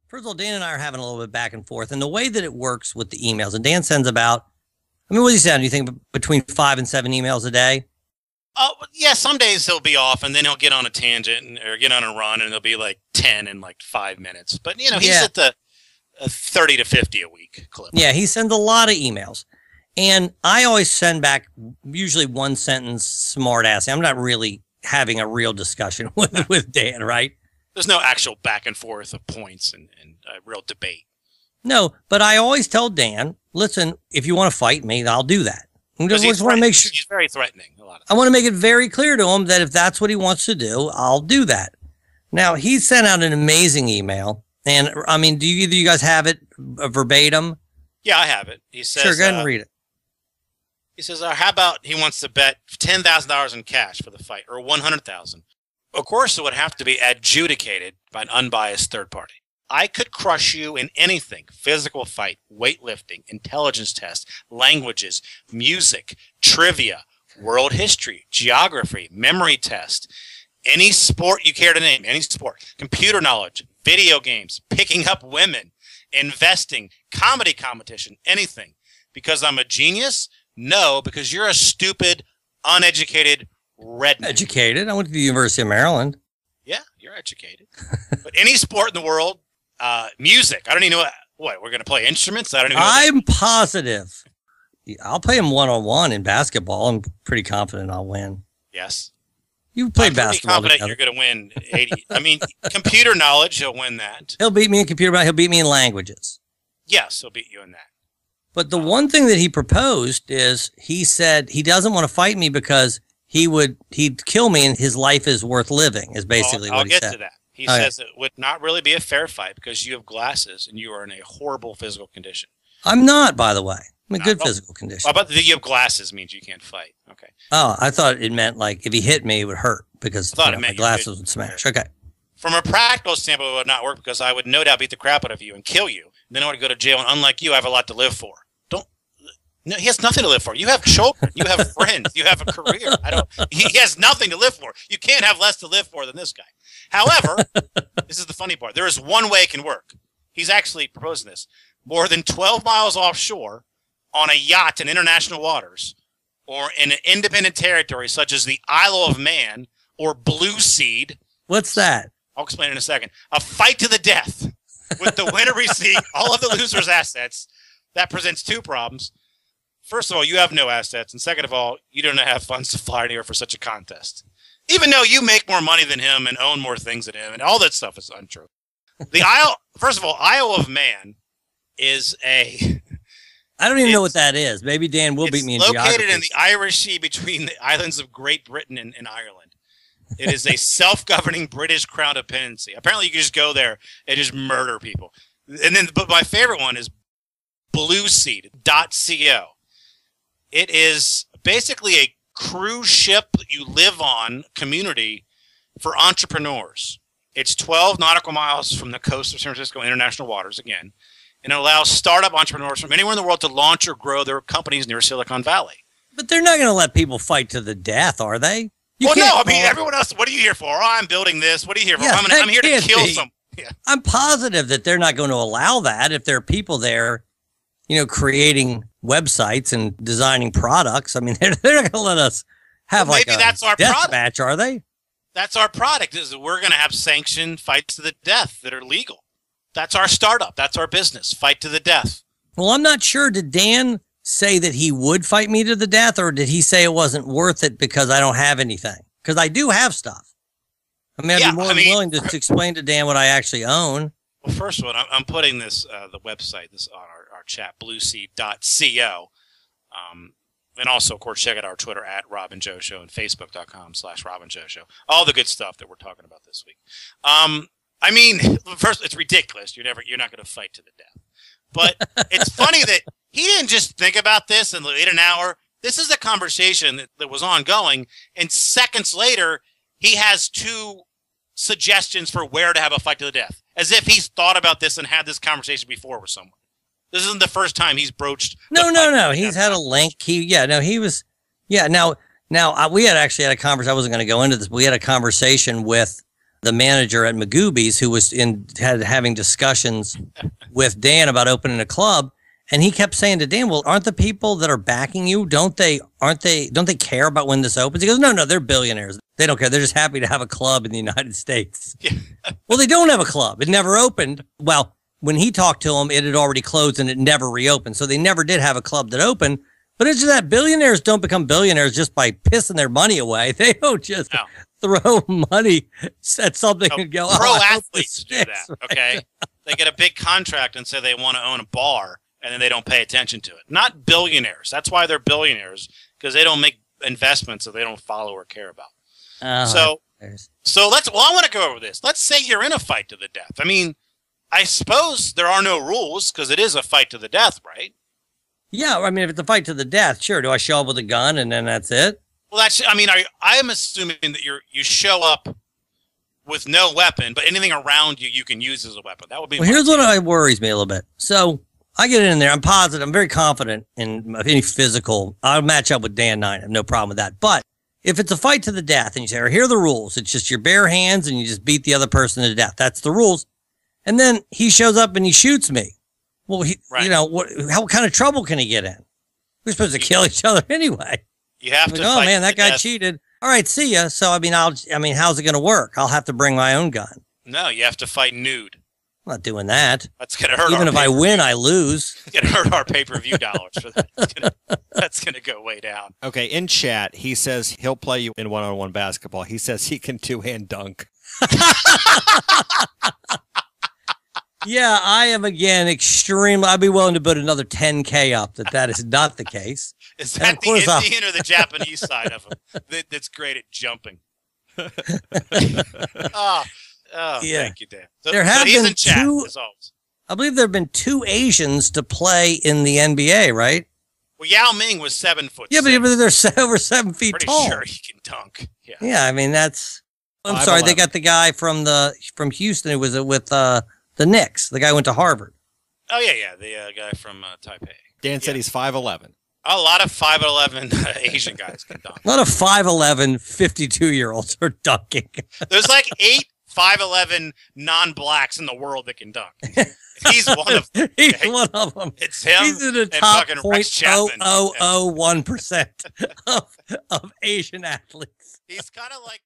First of all, Dan and I are having a little bit back and forth, and the way that it works with the emails, and Dan sends about, I mean, what do you send? Do you think between 5 and 7 emails a day? Oh, yeah, some days he'll be off, and then he'll get on a tangent or get on a run, and it'll be like 10 in like 5 minutes. But, you know, he's at the 30 to 50 a week clip. Yeah, he sends a lot of emails. And I always send back usually one sentence smart ass. I'm not really having a real discussion with Dan, right? There's no actual back and forth of points and real debate. No, but I always tell Dan, listen, if you want to fight me, I'll do that. I just want to make sure. He's very threatening. I want to make it very clear to him that if that's what he wants to do, I'll do that. Now, he sent out an amazing email. And, I mean, do either of you guys have it verbatim? Yeah, I have it. He says, sure, go ahead and read it. He says, how about he wants to bet $10,000 in cash for the fight, or $100,000? Of course, it would have to be adjudicated by an unbiased third party. I could crush you in anything: physical fight, weightlifting, intelligence test, languages, music, trivia, world history, geography, memory test, any sport you care to name, any sport, computer knowledge, video games, picking up women, investing, comedy competition, anything. Because I'm a genius? No, because you're a stupid, uneducated redneck. Educated? I went to the University of Maryland. Yeah, you're educated. But any sport in the world, music. I don't even know what we're going to play instruments. I don't even know. I'm positive. I'll play him one-on-one in basketball. I'm pretty confident I'll win. Yes. You played basketball. I'm pretty confident you're going to win 80. I mean, computer knowledge, he'll win that. He'll beat me in computer, but he'll beat me in languages. Yes, he'll beat you in that. But the one thing that he proposed is he said he doesn't want to fight me because he'd kill me and his life is worth living, is basically what he said. I'll get to that. He says it would not really be a fair fight because you have glasses and you are in a horrible physical condition. I'm not, by the way. I'm in good physical condition. But you have glasses means you can't fight. Okay. Oh, I thought it meant like if he hit me, it would hurt because my glasses would smash. Okay. From a practical standpoint, it would not work because I would no doubt beat the crap out of you and kill you. Then I would go to jail, and unlike you, I have a lot to live for. No, he has nothing to live for. You have children. You have friends. You have a career. He has nothing to live for. You can't have less to live for than this guy. However, this is the funny part. There is one way it can work. He's actually proposing this. More than 12 miles offshore on a yacht in international waters or in an independent territory such as the Isle of Man or Blue Seed. What's that? I'll explain in a second. A fight to the death with the winner receiving all of the loser's assets. That presents two problems. First of all, you have no assets, and second of all, you don't have funds to fly anywhere for such a contest. Even though you make more money than him and own more things than him, and all that stuff is untrue. First of all, Isle of Man is I don't even know what that is. Maybe Dan will beat me in geography. It's located in the Irish Sea between the islands of Great Britain and Ireland. It is a self-governing British Crown dependency. Apparently, you can just go there and just murder people. But my favorite one is blueseed.co. It is basically a cruise ship that you live on community for entrepreneurs. It's 12 nautical miles from the coast of San Francisco international waters again, and it allows startup entrepreneurs from anywhere in the world to launch or grow their companies near Silicon Valley. But they're not going to let people fight to the death, are they? Everyone else, what are you here for? Oh, I'm building this. What are you here for? Yeah, I'm here to kill some. Yeah. I'm positive that they're not going to allow that if there are people there, creating websites and designing products. I mean, they're not going to let us have maybe that's our death product. match, are they? That's our product, is that we're going to have sanctioned fights to the death that are legal. That's our startup. That's our business. Fight to the death. Well, I'm not sure. Did Dan say that he would fight me to the death, or did he say it wasn't worth it because I don't have anything? Because I do have stuff. I mean, I'd be more than willing to explain to Dan what I actually own. Well, first of all, I'm putting this, the website, this on our chat, blueseed.co. And also, of course, check out our Twitter at Rob and Joe Show and Facebook.com/Rob and Joe Show. All the good stuff that we're talking about this week. I mean, first, it's ridiculous. You're not going to fight to the death. But it's funny that he didn't just think about this and wait an hour. This is a conversation that was ongoing. And seconds later, he has two suggestions for where to have a fight to the death, as if he's thought about this and had this conversation before with someone. This isn't the first time he's broached. No. He's had a link. We had actually had a conversation. I wasn't going to go into this, but we had a conversation with the manager at Magooby's, who was having discussions with Dan about opening a club. And he kept saying to Dan, well, aren't the people that are backing you, don't they care about when this opens? He goes, no, they're billionaires. They don't care. They're just happy to have a club in the United States. Yeah. Well, they don't have a club. It never opened. Well, when he talked to them, it had already closed and it never reopened. So they never did have a club that opened. But it's just that billionaires don't become billionaires just by pissing their money away. They don't just throw money at something and go, pro athletes do that, okay? They get a big contract and say they want to own a bar, and then they don't pay attention to it. Not billionaires. That's why they're billionaires, because they don't make investments that they don't follow or care about. So I want to go over this. Let's say you're in a fight to the death. I mean, I suppose there are no rules because it is a fight to the death, right? Yeah, I mean, if it's a fight to the death, sure. Do I show up with a gun and then that's it? Well, I'm assuming that you show up with no weapon, but anything around you can use as a weapon. That would be. Well, here's what worries me a little bit. So I get in there. I'm positive. I'm very confident in any physical. I'll match up with Dan 9. I have no problem with that. But if it's a fight to the death and you say, "Here are the rules," it's just your bare hands and you just beat the other person to death. That's the rules. And then he shows up and he shoots me. Well, what kind of trouble can he get in? We're supposed to kill each other anyway. You have to. Oh man, that guy cheated. All right, see ya. So how's it going to work? I'll have to bring my own gun. No, you have to fight nude. I'm not doing that. That's going to hurt. Even if I win, I lose. It's going to hurt our pay-per-view dollars for that. That's going to go way down. Okay, in chat, he says he'll play you in one-on-one basketball. He says he can two-hand dunk. Yeah, I am again extremely. I'd be willing to put another 10K up that is not the case. Is that the Indian or the Japanese side of him that's great at jumping? Yeah. Thank you, Dan. There have been two. I believe there have been 2 Asians to play in the NBA, right? Well, Yao Ming was 7 foot. Yeah, but they're over 7 feet tall. Pretty sure he can dunk. Yeah. Yeah, I mean that's. I'm sorry, they got the guy from Houston who was with the Knicks. The guy who went to Harvard. Oh yeah, the guy from Taipei. Dan said he's 5'11". A lot of 5'11" Asian guys can dunk. A lot of 5'11" 52-year-olds are dunking. There's like 8 5'11" non-blacks in the world that can dunk. He's one of them. He's one of them. It's him. He's in the top 0.0001% of Asian athletes. He's kind of like